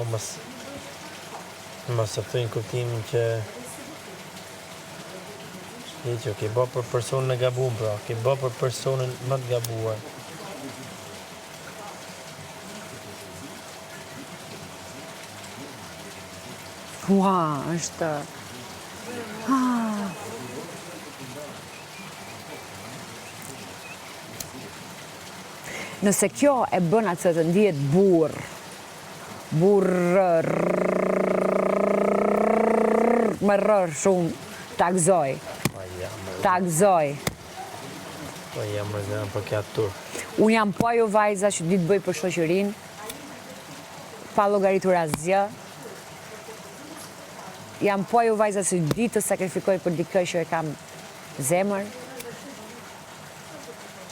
mos e thënë kuptimin që që ke bë për personin e gabuar, pra, ke bë për personin më të gabuar. Ua, është... Nëse kjo e bën atë të ndihet burr më rrër shumë, ta gëzoj. Po jam rëzënë për këtë tur. Unë jam po ajo vajza që ditë bëj për shoqërinë, pa llogaritur asgjë. Jam po ajo vajza që ditë të sakrifikoj për dikë që e kam zemër.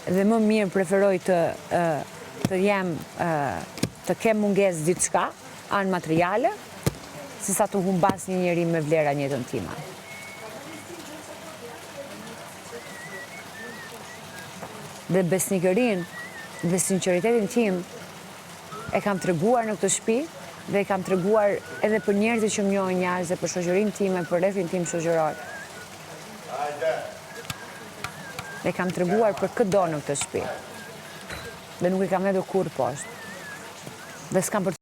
Dhe më mirë preferoj të kem mungesë diçka, anë materiale, se sa të humbas një njeri me vlera në jetën time. Dhe besnikërinë dhe sinqeritetin tim e kam treguar në këtë shtëpi dhe e kam treguar edhe për njerëzit që më njohin jashtë dhe për shoqërinë time, për rrethin tim shoqëror. E kam treguar për këtë në këtë shtëpi. Dhe nuk i kam hedhur kurrë poshtë. Dhe s'kam për